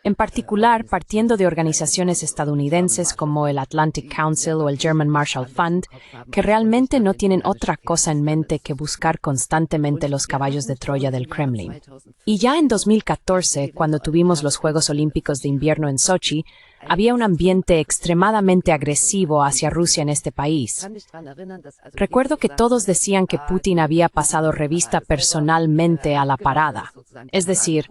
En particular, partiendo de organizaciones estadounidenses como el Atlantic Council o el German Marshall Fund, que realmente no tienen otra cosa en mente que buscar constantemente los caballos de Troya del Kremlin. Y ya en 2014, cuando tuvimos los Juegos Olímpicos de Invierno en Sochi, había un ambiente extremadamente agresivo hacia Rusia en este país. Recuerdo que todos decían que Putin había pasado revista personalmente a la parada, es decir,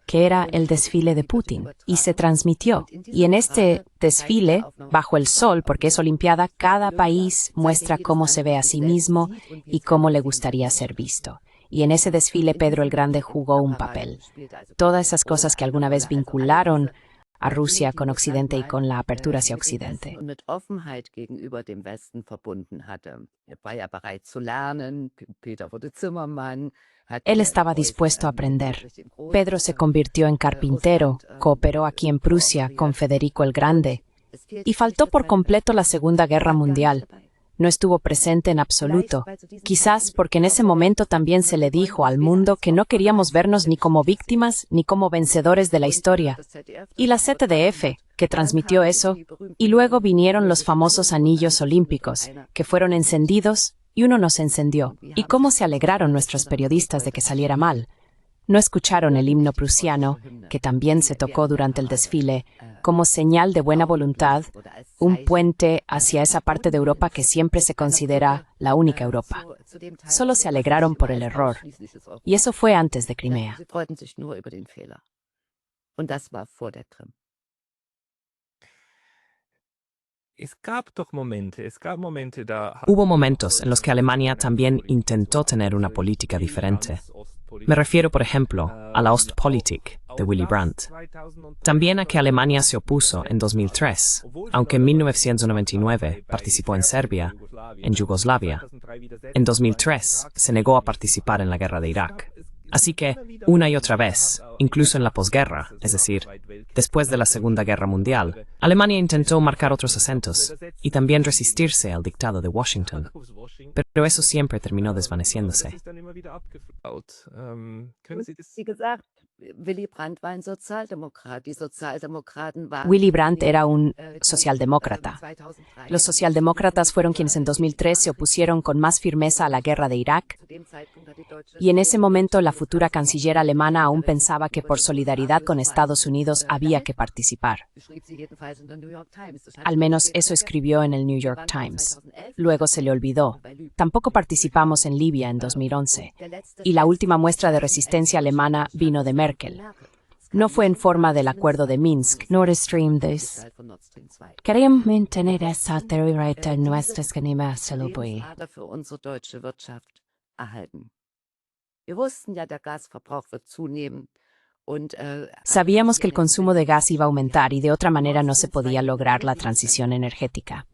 que era el desfile de Putin, y se transmitió. Y en este desfile, bajo el sol, porque es Olimpiada, cada país muestra cómo se ve a sí mismo y cómo le gustaría ser visto. Y en ese desfile Pedro el Grande jugó un papel. Todas esas cosas que alguna vez vincularon a Rusia con Occidente y con la apertura hacia Occidente. Él estaba dispuesto a aprender. Pedro se convirtió en carpintero, cooperó aquí en Prusia con Federico el Grande, y faltó por completo la Segunda Guerra Mundial. no estuvo presente en absoluto, quizás porque en ese momento también se le dijo al mundo que no queríamos vernos ni como víctimas ni como vencedores de la historia. Y la ZDF, que transmitió eso, y luego vinieron los famosos anillos olímpicos, que fueron encendidos y uno nos encendió. ¿Y cómo se alegraron nuestros periodistas de que saliera mal? No escucharon el himno prusiano, que también se tocó durante el desfile, como señal de buena voluntad, un puente hacia esa parte de Europa que siempre se considera la única Europa. Solo se alegraron por el error, y eso fue antes de Crimea. Hubo momentos en los que Alemania también intentó tener una política diferente. Me refiero, por ejemplo, a la Ostpolitik de Willy Brandt. También a que Alemania se opuso en 2003, aunque en 1999 participó en Serbia, en Yugoslavia. En 2003 se negó a participar en la guerra de Irak. Así que, una y otra vez, incluso en la posguerra, es decir, después de la Segunda Guerra Mundial, Alemania intentó marcar otros acentos y también resistirse al dictado de Washington. Pero eso siempre terminó desvaneciéndose. Willy Brandt era un socialdemócrata. Los socialdemócratas fueron quienes en 2003 se opusieron con más firmeza a la guerra de Irak, y en ese momento la futura canciller alemana aún pensaba que por solidaridad con Estados Unidos había que participar. Al menos eso escribió en el New York Times. Luego se le olvidó. Tampoco participamos en Libia en 2011, y la última muestra de resistencia alemana vino de Merkel. No fue en forma del acuerdo de Minsk. Nord Stream 2. Queríamos mantener esa teoría en nuestras ganimas. Sabíamos que el consumo de gas iba a aumentar y de otra manera no se podía lograr la transición energética.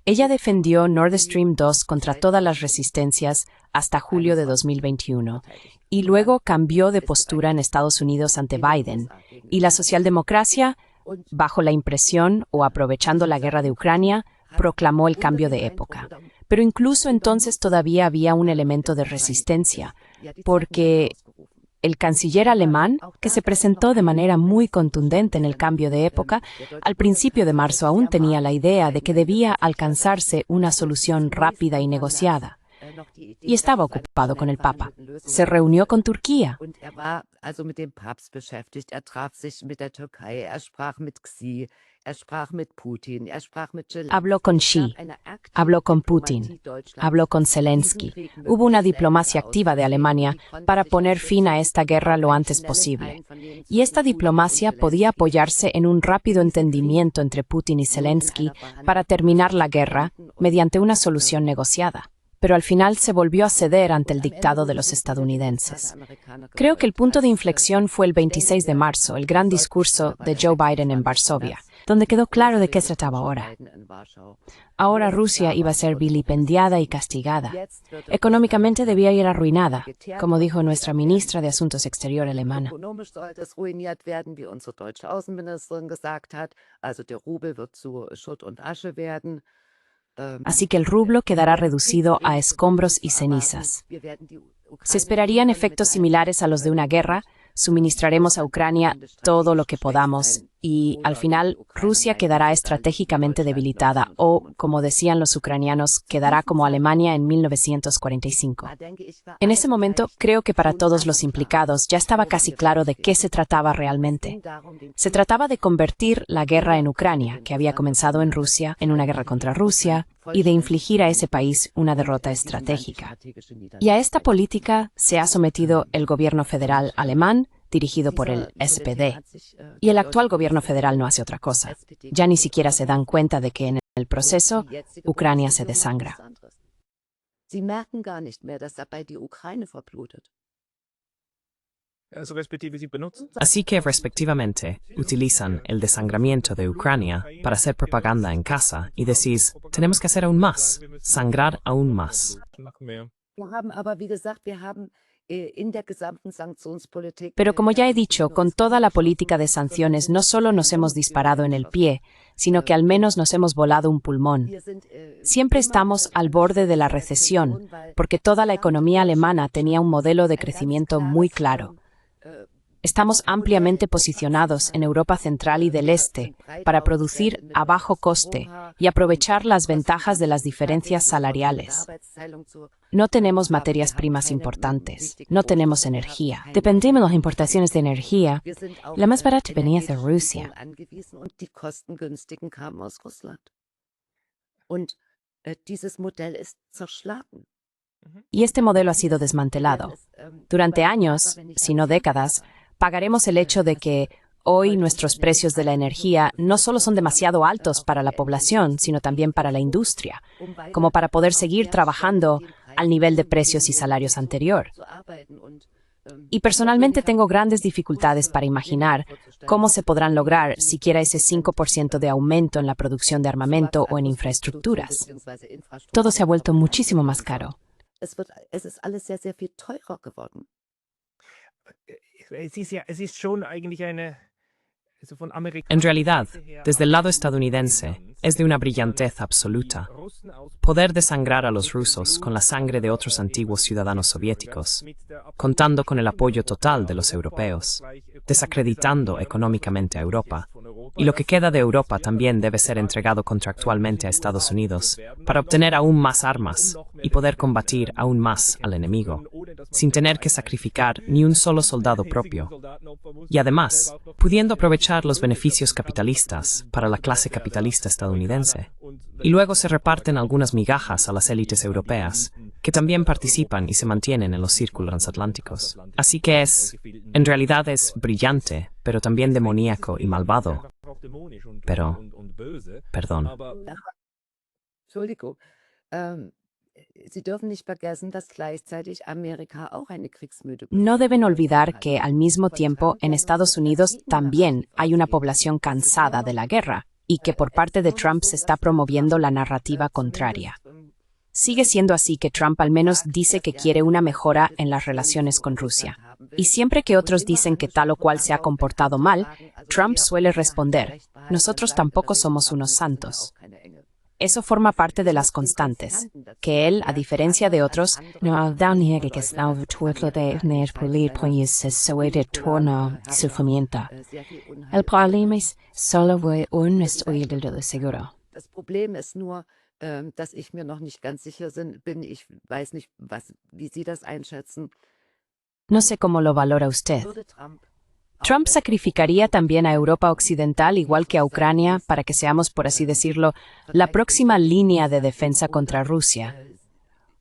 Ella defendió Nord Stream 2 contra todas las resistencias hasta julio de 2021 y luego cambió de postura en Estados Unidos ante Biden. Y la socialdemocracia, bajo la impresión o aprovechando la guerra de Ucrania, proclamó el cambio de época. Pero incluso entonces todavía había un elemento de resistencia, porque el canciller alemán, que se presentó de manera muy contundente en el cambio de época, al principio de marzo aún tenía la idea de que debía alcanzarse una solución rápida y negociada. Y estaba ocupado con el Papa. Se reunió con Turquía. Habló con Xi, habló con Putin, habló con Zelensky. Hubo una diplomacia activa de Alemania para poner fin a esta guerra lo antes posible. Y esta diplomacia podía apoyarse en un rápido entendimiento entre Putin y Zelensky para terminar la guerra mediante una solución negociada. Pero al final se volvió a ceder ante el dictado de los estadounidenses. Creo que el punto de inflexión fue el 26 de marzo, el gran discurso de Joe Biden en Varsovia, donde quedó claro de qué se trataba ahora. Ahora Rusia iba a ser vilipendiada y castigada. Económicamente debía ir arruinada, como dijo nuestra ministra de Asuntos Exteriores alemana. Así que el rublo quedará reducido a escombros y cenizas. Se esperarían efectos similares a los de una guerra. Suministraremos a Ucrania todo lo que podamos y, al final, Rusia quedará estratégicamente debilitada o, como decían los ucranianos, quedará como Alemania en 1945. En ese momento, creo que para todos los implicados ya estaba casi claro de qué se trataba realmente. Se trataba de convertir la guerra en Ucrania, que había comenzado en Rusia, en una guerra contra Rusia, y de infligir a ese país una derrota estratégica. Y a esta política se ha sometido el gobierno federal alemán, dirigido por el SPD. Y el actual gobierno federal no hace otra cosa. Ya ni siquiera se dan cuenta de que en el proceso Ucrania se desangra. Así que, respectivamente, utilizan el desangramiento de Ucrania para hacer propaganda en casa y decís, tenemos que hacer aún más, sangrar aún más. Pero como ya he dicho, con toda la política de sanciones no solo nos hemos disparado en el pie, sino que al menos nos hemos volado un pulmón. Siempre estamos al borde de la recesión, porque toda la economía alemana tenía un modelo de crecimiento muy claro. Estamos ampliamente posicionados en Europa Central y del Este para producir a bajo coste y aprovechar las ventajas de las diferencias salariales. No tenemos materias primas importantes, no tenemos energía. Dependemos de las importaciones de energía. La más barata venía de Rusia. Y este modelo ha sido desmantelado. Durante años, si no décadas, pagaremos el hecho de que hoy nuestros precios de la energía no solo son demasiado altos para la población, sino también para la industria, como para poder seguir trabajando al nivel de precios y salarios anterior. Y personalmente tengo grandes dificultades para imaginar cómo se podrán lograr siquiera ese 5% de aumento en la producción de armamento o en infraestructuras. Todo se ha vuelto muchísimo más caro. En realidad, desde el lado estadounidense, es de una brillantez absoluta. Poder desangrar a los rusos con la sangre de otros antiguos ciudadanos soviéticos, contando con el apoyo total de los europeos, desacreditando económicamente a Europa. Y lo que queda de Europa también debe ser entregado contractualmente a Estados Unidos para obtener aún más armas y poder combatir aún más al enemigo, sin tener que sacrificar ni un solo soldado propio. Y además, pudiendo aprovechar los beneficios capitalistas para la clase capitalista estadounidense. Y luego se reparten algunas migajas a las élites europeas, que también participan y se mantienen en los círculos transatlánticos. Así que en realidad es brillante, pero también demoníaco y malvado. Pero, perdón. No deben olvidar que, al mismo tiempo, en Estados Unidos también hay una población cansada de la guerra y que por parte de Trump se está promoviendo la narrativa contraria. Sigue siendo así que Trump al menos dice que quiere una mejora en las relaciones con Rusia. Y siempre que otros dicen que tal o cual se ha comportado mal, Trump suele responder, nosotros tampoco somos unos santos. Eso forma parte de las constantes, que él, a diferencia de otros, El problema es solo un estoy del seguro. Das Problem ist nur, dass ich mir noch nicht ganz sicher bin. Ich weiß nicht, wie Sie das einschätzen. No sé cómo lo valora usted. Würde Trump ¿Trump sacrificaría también a Europa Occidental igual que a Ucrania para que seamos, por así decirlo, la próxima línea de defensa contra Rusia?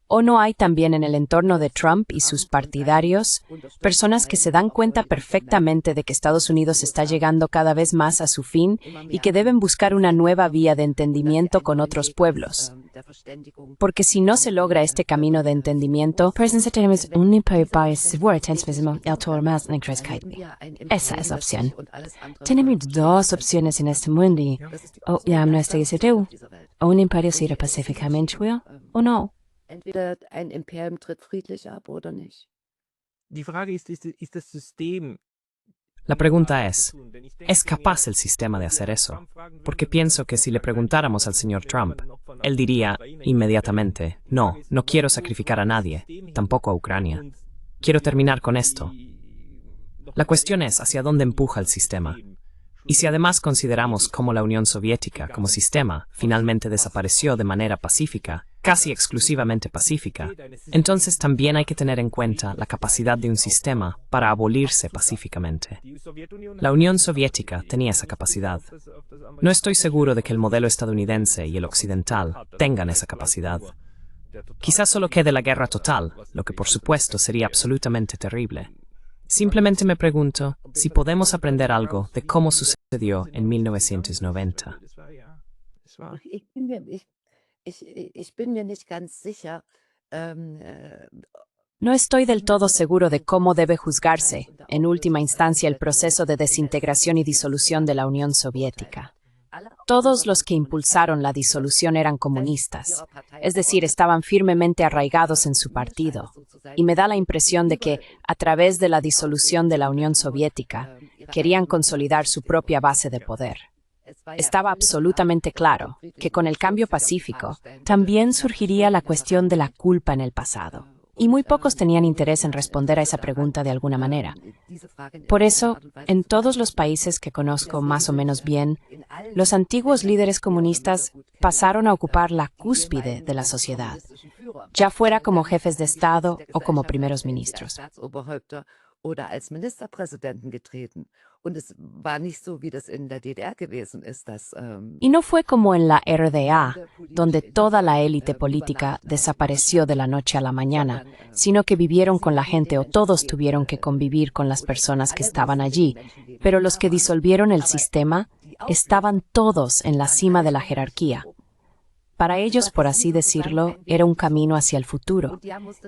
¿O no hay también en el entorno de Trump y sus partidarios personas que se dan cuenta perfectamente de que Estados Unidos está llegando cada vez más a su fin y que deben buscar una nueva vía de entendimiento con otros pueblos? Porque si no se logra este camino de entendimiento, Esa es la opción. Tenemos dos opciones en este mundo. O ya no o un imperio se irá pacíficamente o no. Entweder ein Imperium tritt friedlich ab oder nicht. Die Frage ist das System. La pregunta ¿es capaz el sistema de hacer eso? Porque pienso que si le preguntáramos al señor Trump, él diría inmediatamente, no quiero sacrificar a nadie, tampoco a Ucrania. Quiero terminar con esto. La cuestión es hacia dónde empuja el sistema. Y si además consideramos cómo la Unión Soviética como sistema finalmente desapareció de manera pacífica, casi exclusivamente pacífica, entonces también hay que tener en cuenta la capacidad de un sistema para abolirse pacíficamente. La Unión Soviética tenía esa capacidad. No estoy seguro de que el modelo estadounidense y el occidental tengan esa capacidad. Quizás solo quede la guerra total, lo que por supuesto sería absolutamente terrible. Simplemente me pregunto si podemos aprender algo de cómo sucedió en 1990. Ich bin mir nicht ganz sicher. No estoy del todo seguro de cómo debe juzgarse, en última instancia, el proceso de desintegración y disolución de la Unión Soviética. Todos los que impulsaron la disolución eran comunistas, es decir, estaban firmemente arraigados en su partido. y me da la impresión de que, a través de la disolución de la Unión Soviética, querían consolidar su propia base de poder. Estaba absolutamente claro que con el cambio pacífico también surgiría la cuestión de la culpa en el pasado, y muy pocos tenían interés en responder a esa pregunta de alguna manera. Por eso, en todos los países que conozco más o menos bien, los antiguos líderes comunistas pasaron a ocupar la cúspide de la sociedad, ya fuera como jefes de Estado o como primeros ministros. Oder als Ministerpräsidenten getreten. Und es war nicht so, wie das in der DDR gewesen ist, dass Y no fue como en la RDA, donde toda la élite política desapareció de la noche a la mañana, sino que vivieron con la gente o todos tuvieron que convivir con las personas que estaban allí. Pero los que disolvieron el sistema estaban todos en la cima de la jerarquía. Para ellos, por así decirlo, era un camino hacia el futuro,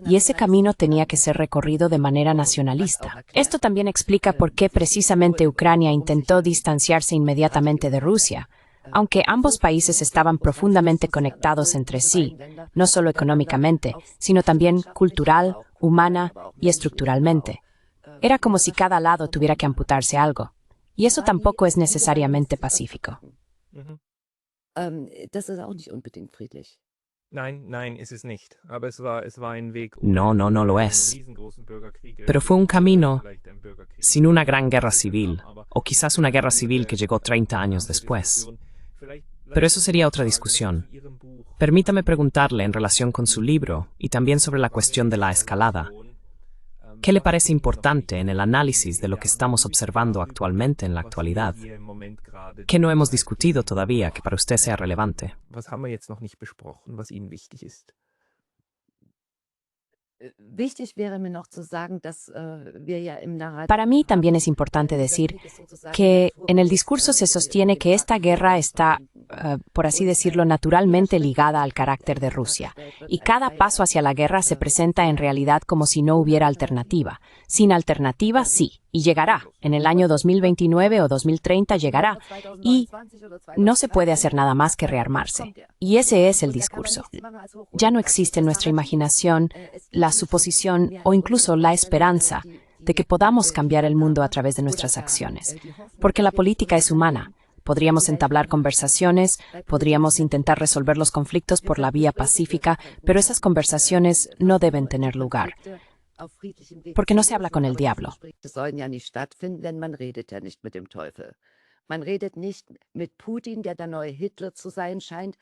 y ese camino tenía que ser recorrido de manera nacionalista. Esto también explica por qué precisamente Ucrania intentó distanciarse inmediatamente de Rusia, aunque ambos países estaban profundamente conectados entre sí, no solo económicamente, sino también cultural, humana y estructuralmente. Era como si cada lado tuviera que amputarse algo, y eso tampoco es necesariamente pacífico. Das ist auch nicht unbedingt friedlich. Nein, ist es nicht. Aber es war ein Weg. No lo es. Pero fue un camino sin una gran guerra civil, o quizás una guerra civil que llegó 30 años después. Pero eso sería otra discusión. Permítame preguntarle en relación con su libro y también sobre la cuestión de la escalada. ¿Qué le parece importante en el análisis de lo que estamos observando actualmente en la actualidad? ¿Qué no hemos discutido todavía que para usted sea relevante? Was haben wir jetzt noch nicht besprochen, was Ihnen wichtig ist? Wichtig wäre mir noch zu sagen, dass wir ja im Narrativ. Para mí también es importante decir que en el discurso se sostiene que esta guerra está, por así decirlo, naturalmente ligada al carácter de Rusia, y cada paso hacia la guerra se presenta en realidad como si no hubiera alternativa. Sin alternativa, sí, y llegará. En el año 2029 o 2030 llegará, y no se puede hacer nada más que rearmarse. Y ese es el discurso. Ya no existe en nuestra imaginación la suposición o incluso la esperanza de que podamos cambiar el mundo a través de nuestras acciones, porque la política es humana. Podríamos entablar conversaciones, podríamos intentar resolver los conflictos por la vía pacífica, pero esas conversaciones no deben tener lugar, porque no se habla con el diablo.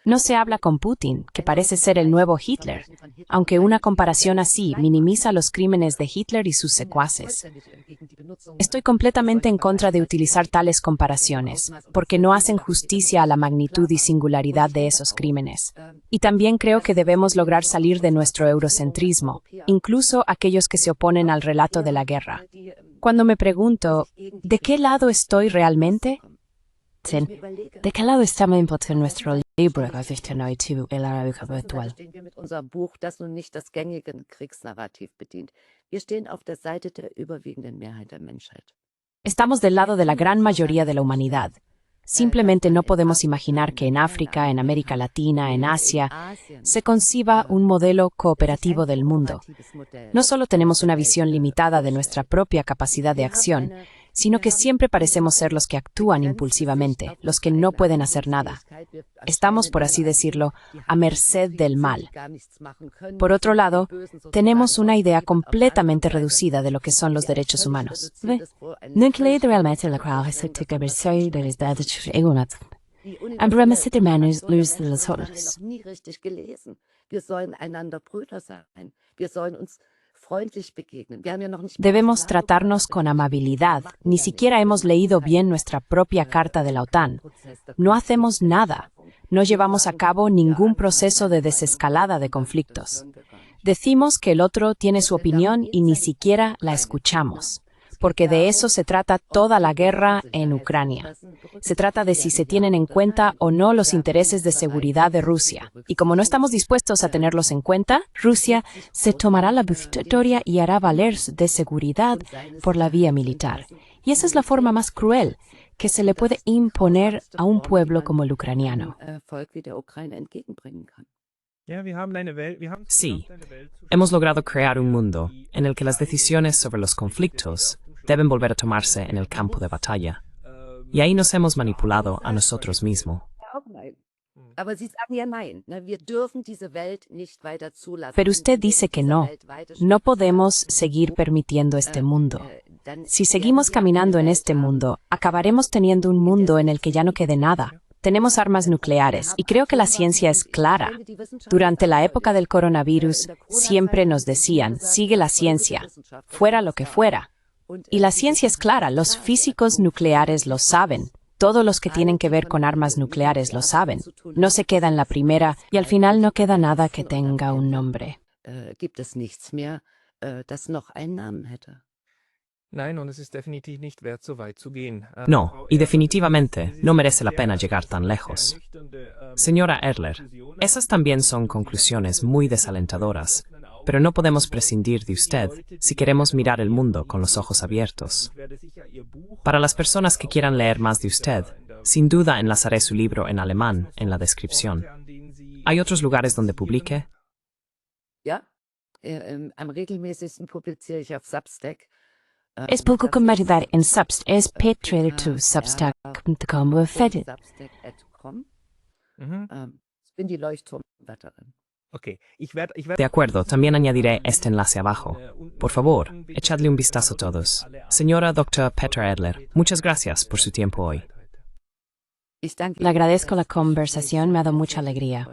No se habla con Putin, que parece ser el nuevo Hitler, aunque una comparación así minimiza los crímenes de Hitler y sus secuaces. Estoy completamente en contra de utilizar tales comparaciones, porque no hacen justicia a la magnitud y singularidad de esos crímenes. Y también creo que debemos lograr salir de nuestro eurocentrismo, incluso aquellos que se oponen al relato de la guerra. Cuando me pregunto, ¿de qué lado estoy realmente? ¿De qué lado estamos en nuestro libro en la época actual? Estamos del lado de la gran mayoría de la humanidad. Simplemente no podemos imaginar que en África, en América Latina, en Asia, se conciba un modelo cooperativo del mundo. No solo tenemos una visión limitada de nuestra propia capacidad de acción, sino que siempre parecemos ser los que actúan impulsivamente, los que no pueden hacer nada. Estamos, por así decirlo, a merced del mal. Por otro lado, tenemos una idea completamente reducida de lo que son los derechos humanos. Debemos tratarnos con amabilidad. Ni siquiera hemos leído bien nuestra propia carta de la OTAN. No hacemos nada. No llevamos a cabo ningún proceso de desescalada de conflictos. Decimos que el otro tiene su opinión y ni siquiera la escuchamos. Porque de eso se trata toda la guerra en Ucrania. Se trata de si se tienen en cuenta o no los intereses de seguridad de Rusia. Y como no estamos dispuestos a tenerlos en cuenta, Rusia se tomará la victoria y hará valer de seguridad por la vía militar. Y esa es la forma más cruel que se le puede imponer a un pueblo como el ucraniano. Sí, hemos logrado crear un mundo en el que las decisiones sobre los conflictos deben volver a tomarse en el campo de batalla. Y ahí nos hemos manipulado a nosotros mismos. Aber Sie sagen ja nein. Wir dürfen diese Welt nicht weiter zulassen. Pero usted dice que no. No podemos seguir permitiendo este mundo. Si seguimos caminando en este mundo, acabaremos teniendo un mundo en el que ya no quede nada. Tenemos armas nucleares y creo que la ciencia es clara. Durante la época del coronavirus, siempre nos decían, sigue la ciencia, fuera lo que fuera. Y la ciencia es clara, los físicos nucleares lo saben. Todos los que tienen que ver con armas nucleares lo saben. No se queda en la primera y al final no queda nada que tenga un nombre. Gibt es nichts mehr, das noch einen Namen hätte. No, y definitivamente no merece la pena llegar tan lejos. Señora Erler, esas también son conclusiones muy desalentadoras, pero no podemos prescindir de usted si queremos mirar el mundo con los ojos abiertos. Para las personas que quieran leer más de usted, sin duda enlazaré su libro en alemán en la descripción. ¿Hay otros lugares donde publique? Ja, am regelmäßigsten publiziere ich auf Substack. Es poco como ayudar en Substack. Es patreon.substack.com befeddet. Bin die Leuchtturmwärterin. De acuerdo, también añadiré este enlace abajo. Por favor, echadle un vistazo todos. Señora Dr. Petra Erler, muchas gracias por su tiempo hoy. Le agradezco la conversación, me ha dado mucha alegría.